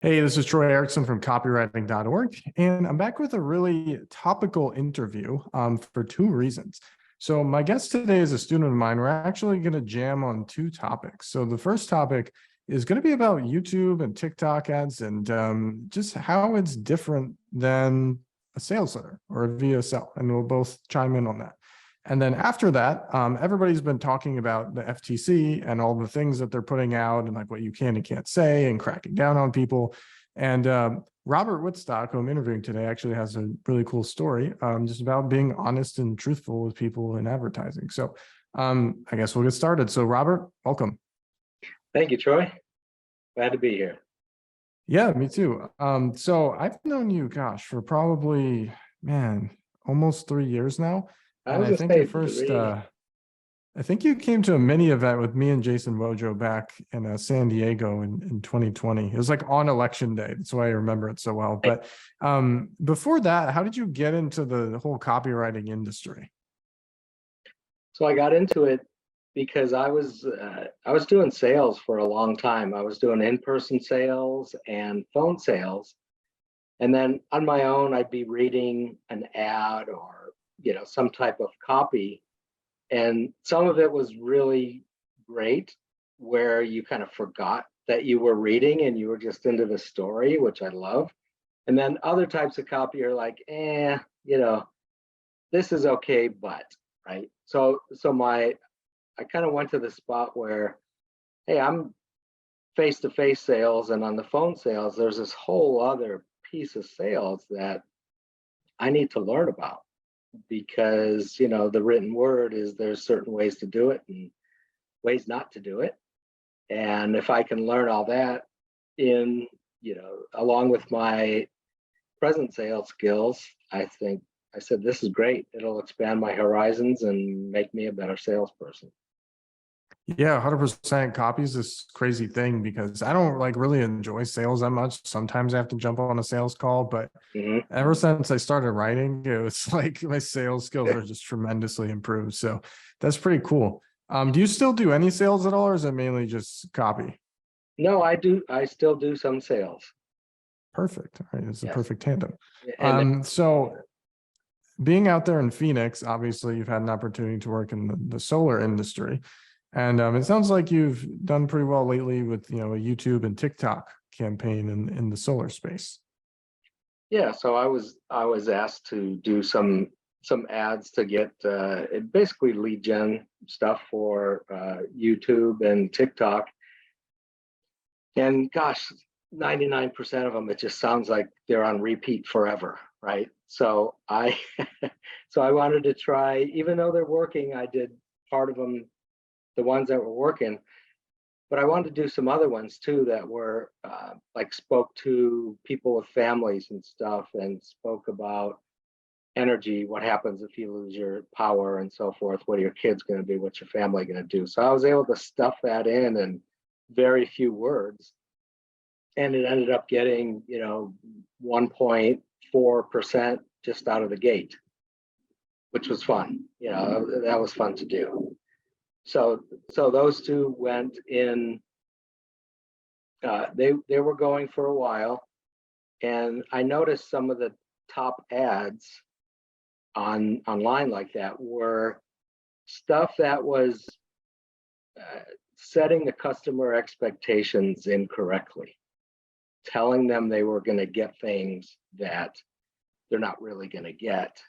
Hey, this is Troy Erickson from copywriting.org, and I'm back with a really topical interview for two reasons. So my guest today is a student of mine. We're actually going to jam on two topics. So the first topic is going to be about YouTube and TikTok ads and just how it's different than a sales letter or a VSL, and we'll both chime in on that. And then after that, everybody's been talking about the FTC and all the things that they're putting out and like what you can and can't say and cracking down on people. And Robert Wittstock, who I'm interviewing today, actually has a really cool story just about being honest and truthful with people in advertising. So I guess we'll get started. So Robert, welcome. Thank you, Troy. Glad to be here. Yeah, me too. So I've known you, gosh, for probably, almost 3 years now. And I think I think you came to a mini event with me and Jason Wojo back in San Diego in 2020. It was like on election day. That's why I remember it so well. But before that, how did you get into the whole copywriting industry? So I got into it because I was doing sales for a long time. I was doing in-person sales and phone sales. And then on my own, I'd be reading an ad or some type of copy, and some of it was really great where you kind of forgot that you were reading and you were just into the story, which I love. And then other types of copy are like, this is okay, but right. So I kind of went to the spot where, hey, I'm face-to-face sales, and on the phone sales, there's this whole other piece of sales that I need to learn about, because the written word is there's certain ways to do it and ways not to do it. And if I can learn all that in along with my present sales skills, I said this is great. It'll expand my horizons and make me a better salesperson. Yeah, 100%. Copy is this crazy thing because I don't really enjoy sales that much. Sometimes I have to jump on a sales call, but ever since I started writing, it was like my sales skills are just tremendously improved. So that's pretty cool. Do you still do any sales at all, or is it mainly just copy? No, I do. I still do some sales. Perfect. All right, it's a perfect tandem. And so being out there in Phoenix, obviously you've had an opportunity to work in the solar industry. And it sounds like you've done pretty well lately with, a YouTube and TikTok campaign in the solar space. Yeah, so I was asked to do some ads to get basically lead gen stuff for YouTube and TikTok. And gosh, 99% of them, it just sounds like they're on repeat forever, right? So I wanted to try, even though they're working, I did part of them, the ones that were working, but I wanted to do some other ones too that were spoke to people with families and stuff, and spoke about energy, what happens if you lose your power and so forth, what are your kids going to do, what's your family going to do. So I was able to stuff that in very few words, and it ended up getting 1.4% just out of the gate, which was fun. That was fun to do. So those two went in. They were going for a while, and I noticed some of the top ads online like that were stuff that was setting the customer expectations incorrectly, telling them they were going to get things that they're not really going to get,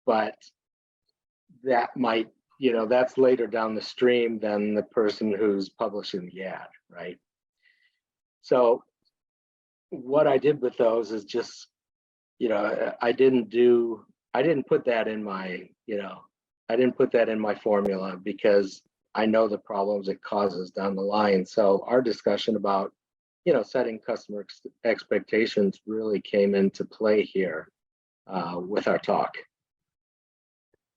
but that might that's later down the stream than the person who's publishing the ad, right? So what I did with those is just, I didn't put that in my, I didn't put that in my formula, because I know the problems it causes down the line. So our discussion about, setting customer expectations really came into play here with our talk.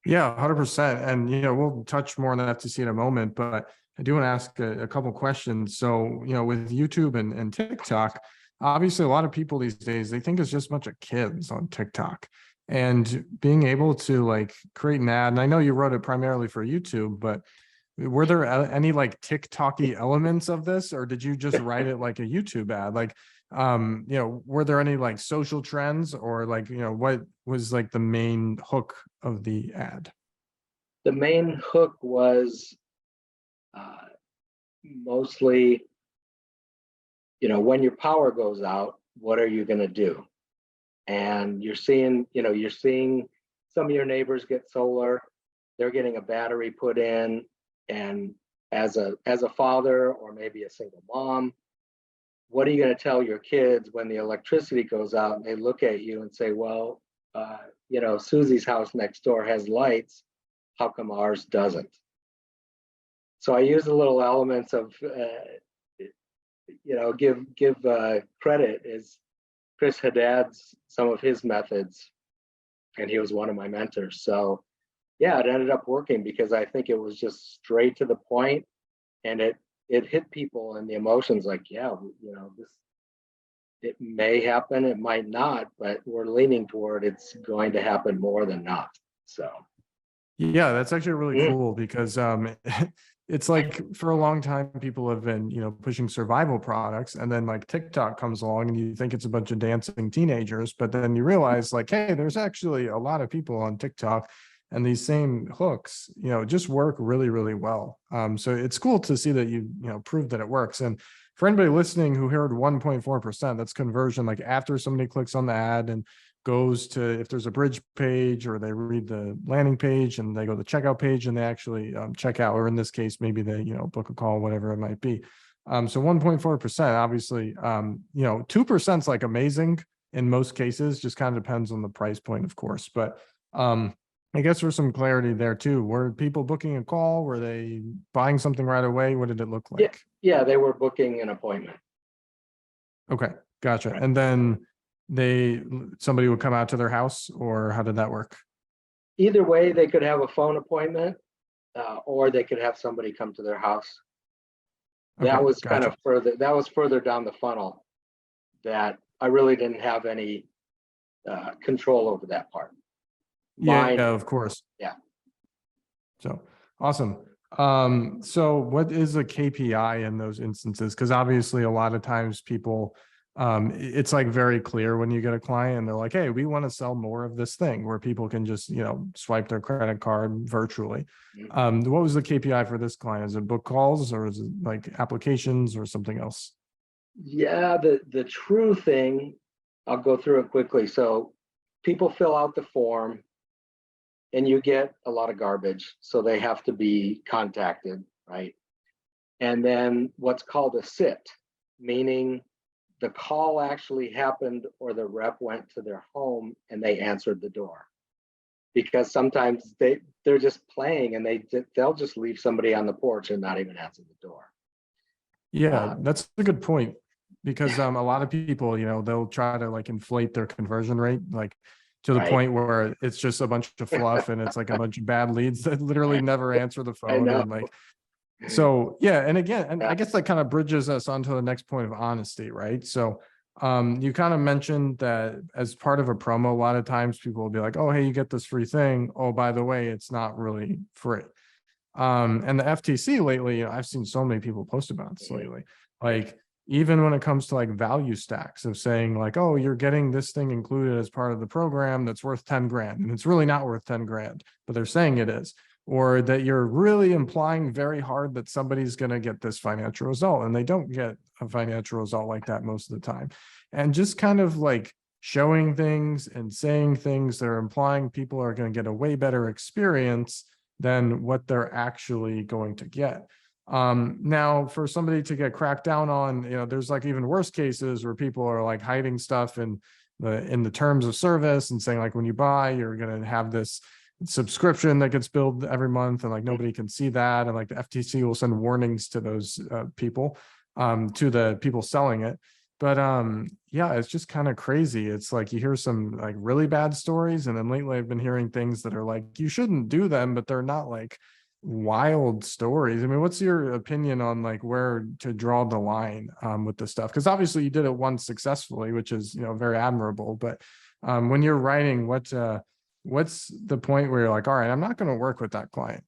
Yeah, 100%. And, we'll touch more on the FTC in a moment, but I do want to ask a couple questions. So, with YouTube and TikTok, obviously a lot of people these days, they think it's just a bunch of kids on TikTok, and being able to create an ad. And I know you wrote it primarily for YouTube, but were there any TikTok-y elements of this, or did you just write it like a YouTube ad? were there any like social trends, or like, what was like the main hook of the ad? The main hook was mostly, when your power goes out, what are you going to do? And you're seeing some of your neighbors get solar, they're getting a battery put in, and as a father or maybe a single mom, what are you going to tell your kids when the electricity goes out and they look at you and say, well, Susie's house next door has lights, how come ours doesn't? So I use a little elements of give credit is Chris Haddad's, some of his methods, and he was one of my mentors. So yeah, it ended up working because I think it was just straight to the point, and it hit people and the emotions, like, yeah, this, it may happen, it might not, but we're leaning toward it's going to happen more than not. So Yeah, that's actually really cool, because it's like for a long time people have been, pushing survival products, and then like TikTok comes along and you think it's a bunch of dancing teenagers, but then you realize like, hey, there's actually a lot of people on TikTok, and these same hooks, just work really, really well. So it's cool to see that you proved that it works. And for anybody listening who heard 1.4%, that's conversion, like after somebody clicks on the ad and goes to, if there's a bridge page, or they read the landing page and they go to the checkout page and they actually check out, or in this case, maybe they, book a call, whatever it might be. So 1.4%, obviously, 2% is like amazing in most cases, just kind of depends on the price point, of course. But I guess for some clarity there too, were people booking a call? Were they buying something right away? What did it look like? Yeah, they were booking an appointment. Okay, gotcha. And then somebody would come out to their house, or how did that work? Either way, they could have a phone appointment, or they could have somebody come to their house. That Okay, was gotcha. kind of further down the funnel, that I really didn't have any control over that part. Yeah, of course. Yeah. So awesome. So what is a KPI in those instances? Because obviously a lot of times people, it's like very clear when you get a client and they're like, hey, we want to sell more of this thing, where people can just, swipe their credit card virtually. What was the KPI for this client? Is it book calls, or is it like applications or something else? Yeah, the true thing, I'll go through it quickly. So people fill out the form and you get a lot of garbage, so they have to be contacted, right? And then what's called a sit, meaning the call actually happened, or the rep went to their home and they answered the door. Because sometimes they're just playing and they'll just leave somebody on the porch and not even answer the door. Yeah, that's a good point, because a lot of people, they'll try to like inflate their conversion rate, like to the point where it's just a bunch of fluff and it's like a bunch of bad leads that literally never answer the phone. And like, so yeah. And again, and I guess that kind of bridges us onto the next point of honesty, right? So you kind of mentioned that as part of a promo, a lot of times people will be like, oh, hey, you get this free thing. Oh, by the way, it's not really free. And the FTC lately, I've seen so many people post about this lately, like even when it comes to like value stacks of saying like, oh, you're getting this thing included as part of the program that's worth 10 grand, and it's really not worth 10 grand, but they're saying it is, or that you're really implying very hard that somebody's going to get this financial result, and they don't get a financial result like that most of the time. And just kind of like showing things and saying things that are implying people are going to get a way better experience than what they're actually going to get. Now for somebody to get cracked down on, there's like even worse cases where people are like hiding stuff in the terms of service and saying like, when you buy, you're going to have this subscription that gets billed every month, and like nobody can see that. And like the FTC will send warnings to those people, to the people selling it. But yeah, it's just kind of crazy. It's like you hear some like really bad stories, and then lately I've been hearing things that are like, you shouldn't do them, but they're not like wild stories. I mean, what's your opinion on like where to draw the line with this stuff? Because obviously you did it once successfully, which is very admirable. But when you're writing, what's the point where you're like, all right, I'm not going to work with that client?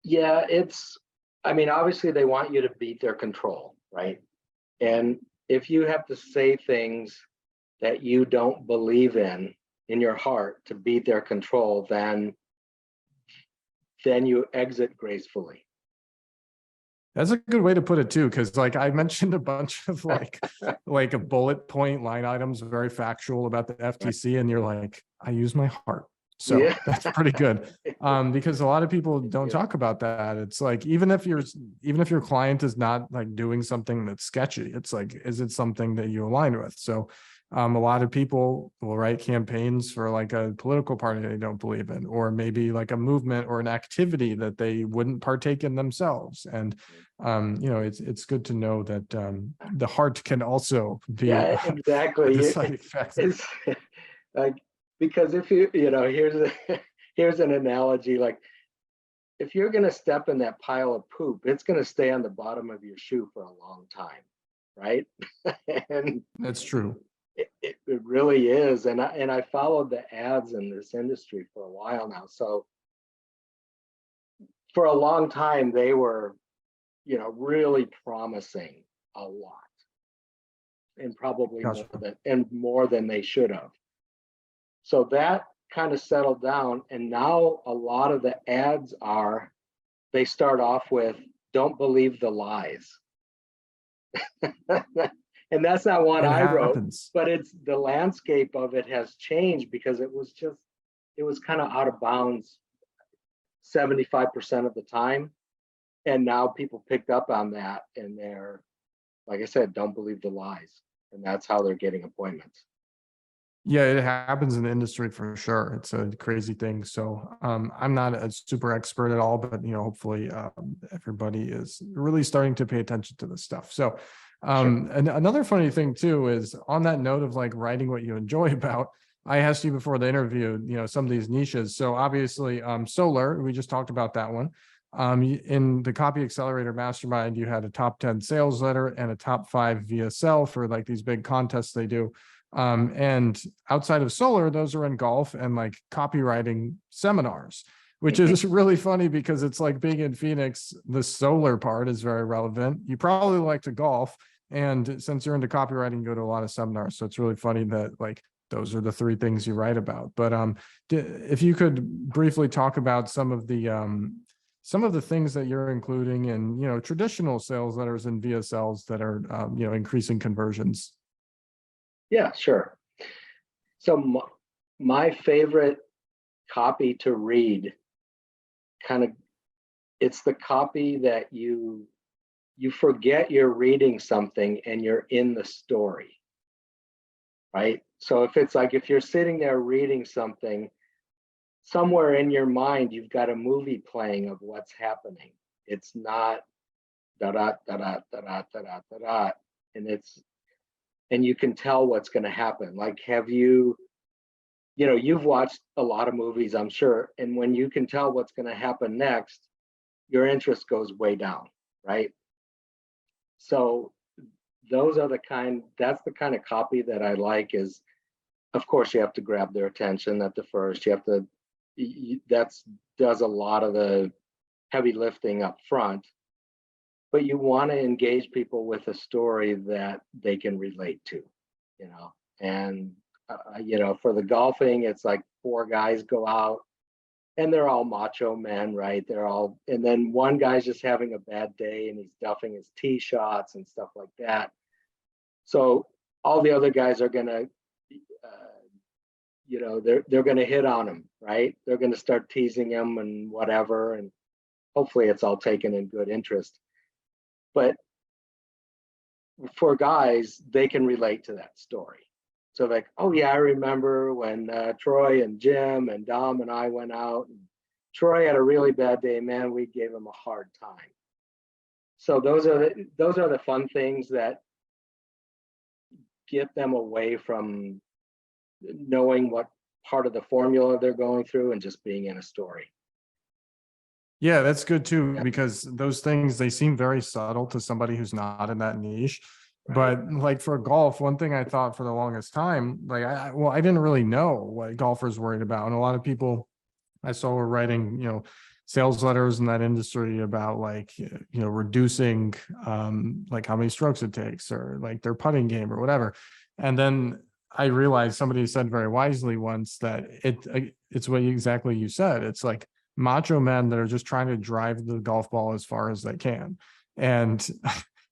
Yeah, I mean, obviously they want you to beat their control, right? And if you have to say things that you don't believe in your heart to beat their control, then you exit gracefully. That's a good way to put it too, because like I mentioned a bunch of like a bullet point line items, very factual about the FTC, and you're like, I use my heart. So Yeah. that's pretty good. Because a lot of people don't talk about that. It's like, even if your client is not like doing something that's sketchy, it's like, is it something that you align with? So a lot of people will write campaigns for like a political party they don't believe in, or maybe like a movement or an activity that they wouldn't partake in themselves. And it's good to know that the heart can also be Yeah, exactly. a deciding factor. It's like, because if here's an analogy, like if you're going to step in that pile of poop, it's going to stay on the bottom of your shoe for a long time, right? And That's true. it really is. And I followed the ads in this industry for a while now. So for a long time, they were, really promising a lot, and probably Gotcha. more than they should have. So that kind of settled down. And now a lot of the ads they start off with, don't believe the lies. And that's not one I wrote, but it's the landscape of it has changed, because it was kind of out of bounds 75% of the time. And now people picked up on that, and they're, like I said, don't believe the lies. And that's how they're getting appointments. Yeah, it happens in the industry for sure. It's a crazy thing. So I'm not a super expert at all, but hopefully everybody is really starting to pay attention to this stuff. So Sure. and another funny thing too is, on that note of like writing what you enjoy about, I asked you before the interview, some of these niches. So obviously solar, we just talked about that one. In the Copy Accelerator Mastermind, you had a top 10 sales letter and a top 5 VSL for like these big contests they do. And outside of solar, those are in golf and like copywriting seminars, which is really funny, because it's like being in Phoenix, the solar part is very relevant. You probably like to golf. And since you're into copywriting, you go to a lot of seminars. So it's really funny that like those are the 3 things you write about. But if you could briefly talk about some of the things that you're including in, traditional sales letters and VSLs that are, increasing conversions. Yeah, sure. So my favorite copy to read, it's the copy that you forget you're reading something and you're in the story, right? So if you're sitting there reading something, somewhere in your mind, you've got a movie playing of what's happening. It's not da da da da da da da da da, and you can tell what's going to happen. Like, you've watched a lot of movies, I'm sure, and when you can tell what's going to happen next, your interest goes way down, right? So that's the kind of copy that I like. Is, of course, you have to grab their attention at the first. Does a lot of the heavy lifting up front, but you want to engage people with a story that they can relate to, and for the golfing, it's like 4 guys go out and they're all macho men, right? And then one guy's just having a bad day and he's duffing his tee shots and stuff like that. So all the other guys are going to, they're going to hit on him, right? They're going to start teasing him and whatever. And hopefully it's all taken in good interest. But for guys, they can relate to that story. So like, oh yeah, I remember when Troy and Jim and Dom and I went out, and Troy had a really bad day, man, we gave him a hard time. So those are the fun things that get them away from knowing what part of the formula they're going through and just being in a story. Yeah, that's good too, because those things, they seem very subtle to somebody who's not in that niche. Right. But like for golf, one thing I thought for the longest time, like I didn't really know what golfers worried about. And a lot of people I saw were writing, sales letters in that industry about like, reducing like how many strokes it takes or like their putting game or whatever. And then I realized somebody said very wisely once that it's what exactly you said. It's like macho men that are just trying to drive the golf ball as far as they can. And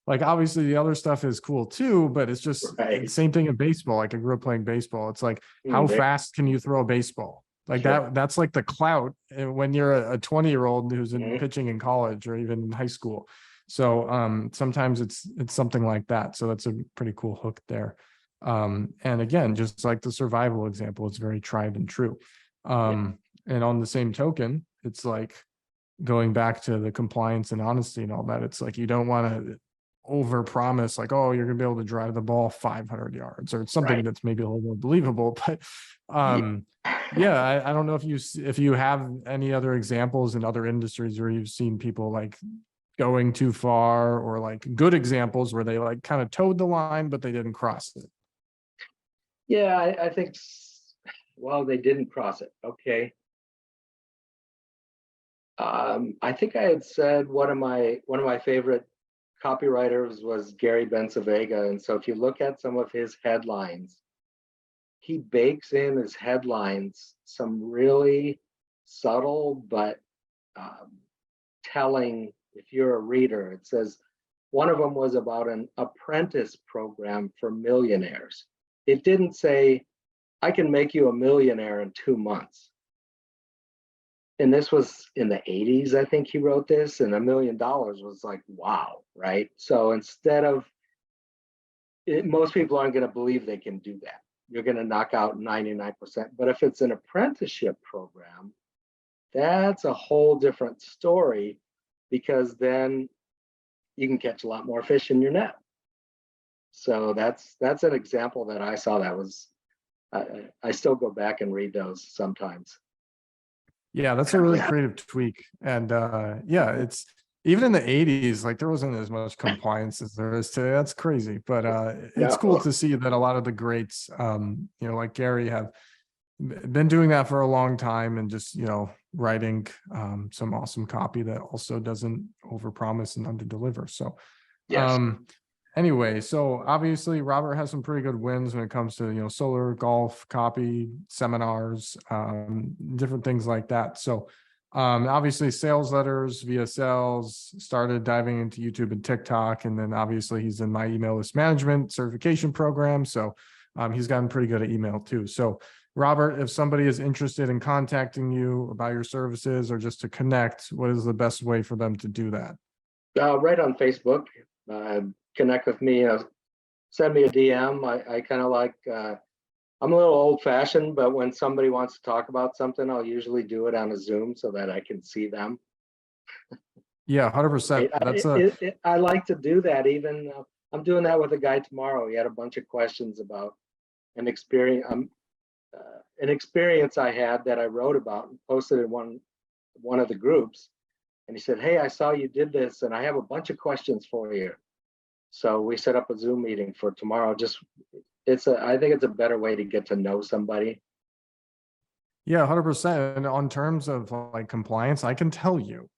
like, obviously the other stuff is cool too, but it's just the same thing in baseball. Like I grew up playing baseball. It's like, how fast can you throw a baseball? Like that's like the clout when you're a 20-year-old who's in pitching in college or even in high school. So sometimes it's something like that. So that's a pretty cool hook there. And again, just like the survival example, it's very tried and true. And on the same token, it's like going back to the compliance and honesty and all that. It's like, you don't want to over promise like, oh, you're gonna be able to drive the ball 500 yards or something that's maybe a little more believable. But I don't know if you have any other examples in other industries where you've seen people like going too far, or like good examples where they like kind of towed the line but they didn't cross it. I think, well, they didn't cross it. Okay. I think I had said one of my favorite copywriters was Gary Bencivenga. And so if you look at some of his headlines, he bakes in his headlines some really subtle but telling, if you're a reader. It says one of them was about an apprentice program for millionaires. It didn't say, I can make you a millionaire in 2 months. And this was in the 80s, I think he wrote this, and $1 million was like, wow, right? So instead of, most people aren't going to believe they can do that. You're going to knock out 99%. But if it's an apprenticeship program, that's a whole different story, because then you can catch a lot more fish in your net. So that's an example that I saw that was, I still go back and read those sometimes. Yeah, that's a really creative tweak. And it's even in the 80s, like there wasn't as much compliance as there is today. That's crazy. But it's cool to see that a lot of the greats, like Gary, have been doing that for a long time, and just, writing some awesome copy that also doesn't overpromise and underdeliver. So anyway, so obviously Robert has some pretty good wins when it comes to, solar, golf, copy, seminars, different things like that. So obviously sales letters, VSLs, started diving into YouTube and TikTok. And then obviously he's in my email list management certification program. So he's gotten pretty good at email too. So Robert, if somebody is interested in contacting you about your services or just to connect, what is the best way for them to do that? Right on Facebook. Connect with me, send me a DM. I kind of like, I'm a little old fashioned, but when somebody wants to talk about something, I'll usually do it on a Zoom so that I can see them. Yeah, 100%. I like to do that. Even I'm doing that with a guy tomorrow. He had a bunch of questions about an experience I had that I wrote about and posted in one of the groups. And he said, hey, I saw you did this and I have a bunch of questions for you. So we set up a Zoom meeting for tomorrow. I think it's a better way to get to know somebody. Yeah, 100%. And on terms of like compliance, I can tell you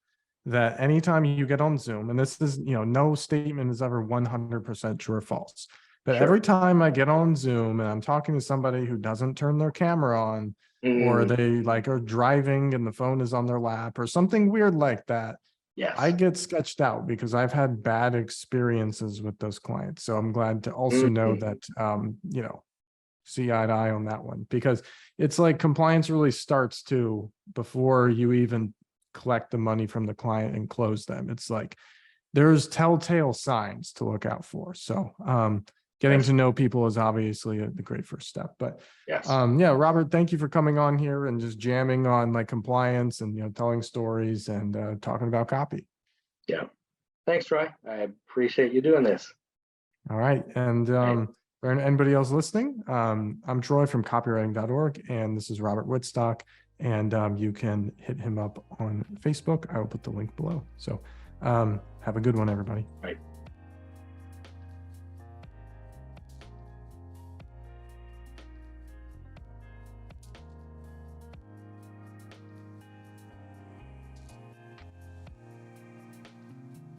that anytime you get on Zoom, and this is, no statement is ever 100% true or false, but every time I get on Zoom and I'm talking to somebody who doesn't turn their camera on, or they like are driving and the phone is on their lap or something weird like that, I get sketched out because I've had bad experiences with those clients. So I'm glad to also know that, see eye to eye on that one, because it's like compliance really starts to before you even collect the money from the client and close them. It's like there's telltale signs to look out for. So getting to know people is obviously the great first step. But Robert, thank you for coming on here and just jamming on like compliance and telling stories and talking about copy. Yeah, thanks, Troy. I appreciate you doing this. All right, and for anybody else listening, I'm Troy from copywriting.org, and this is Robert Wittstock, and you can hit him up on Facebook. I will put the link below. So have a good one, everybody. All right.